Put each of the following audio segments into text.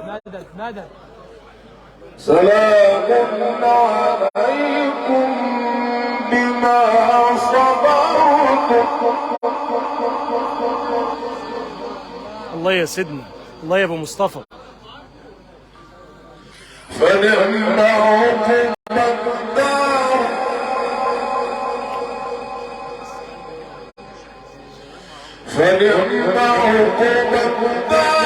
مدد مدد. سلام عليكم بما صبرتم. الله يا سيدنا، الله يا ابو مصطفى. فنعم عقبى الدار، فنعم عقبى الدار،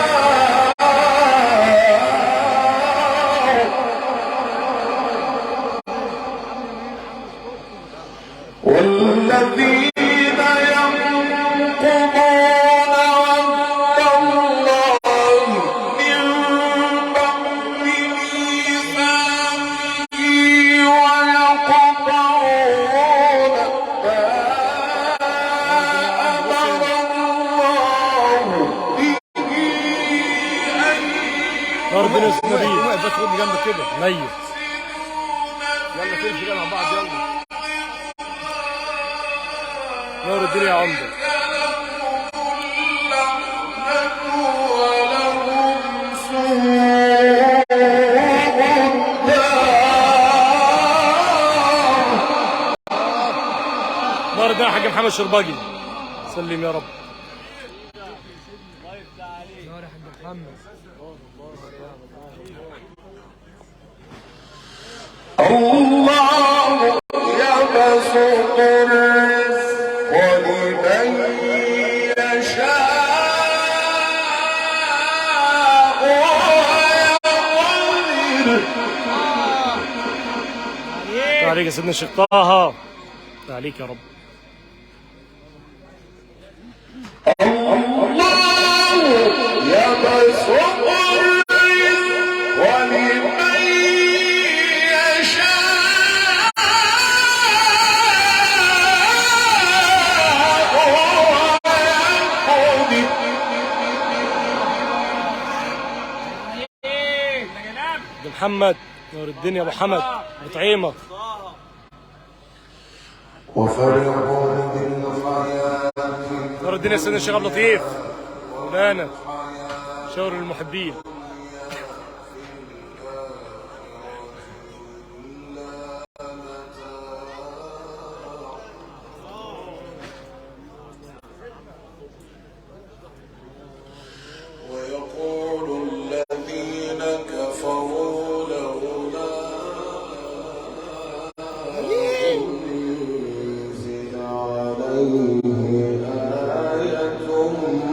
والذين ينقضون عهد الله من بعد ميثاقه ويقطعون ما أمر الله به أن ربنا النبي بس خد جنبك كده ميت. يلا تمشي كده مع بعض يلا. نور الدنيا يا عمده. نور الدنيا يا حاج محمد شرباجي. سلم يا رب. نور يا حاج محمد. الله يبسط الرزق لمن يشاء ويقدر. عليك يا سيدنا الشيخ طه. عليك يا رب. الله يبسط الرزق لمن يشاء ويقدر. ابو محمد نور الدنيا ابو حمد وطعيمه. وفرحوا بالحياة نور الدنيا سيدنا الشيخ عبد اللطيف مولانا شاور المحبين. ويقول الذين كفروا لولا أنزل عليه آية من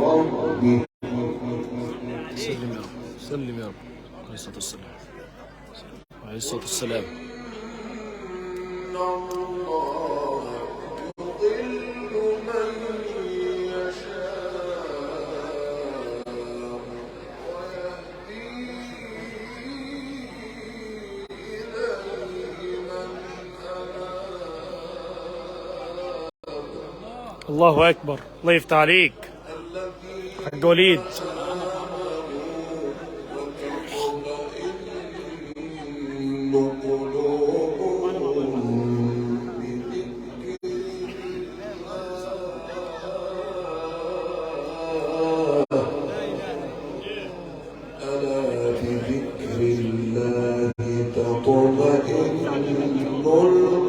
ربه. سلم يا رب، سلم يا رب. عليه الصلاه والسلام. عليه الصلاه والسلام. إن الله يضل من يشاء ويهدي إليه من أناب. الله اكبر. الله يفتح عليك حاج وليد. بذكر الله تطمئن القلوب.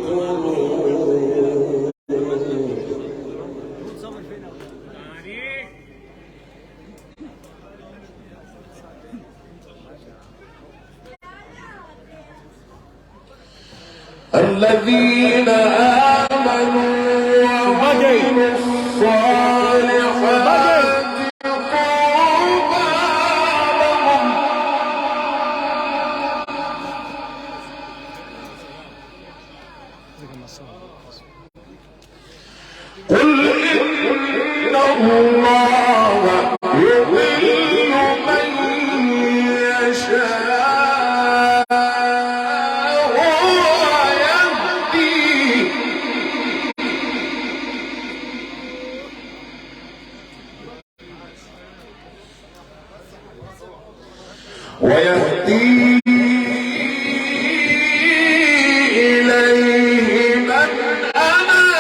الذين آمنوا وعملوا الصالحات طوبى لهم. قل إن الله يضل من يشاء ويهدي إليه من أناب.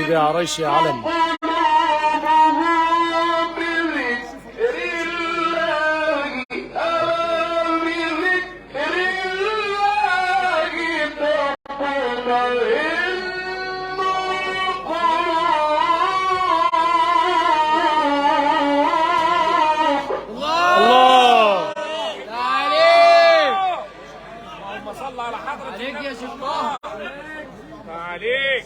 حبيبي يا عريش يا علم. الله اللهم صل على حضرة عليك يا شيخ طه. عليك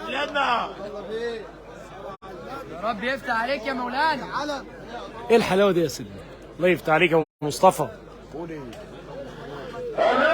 لنا. يا رب يفتح عليك يا مولانا. ايه الحلاوه دي يا سيدنا؟ الله يفتح عليك يا مصطفى. ألا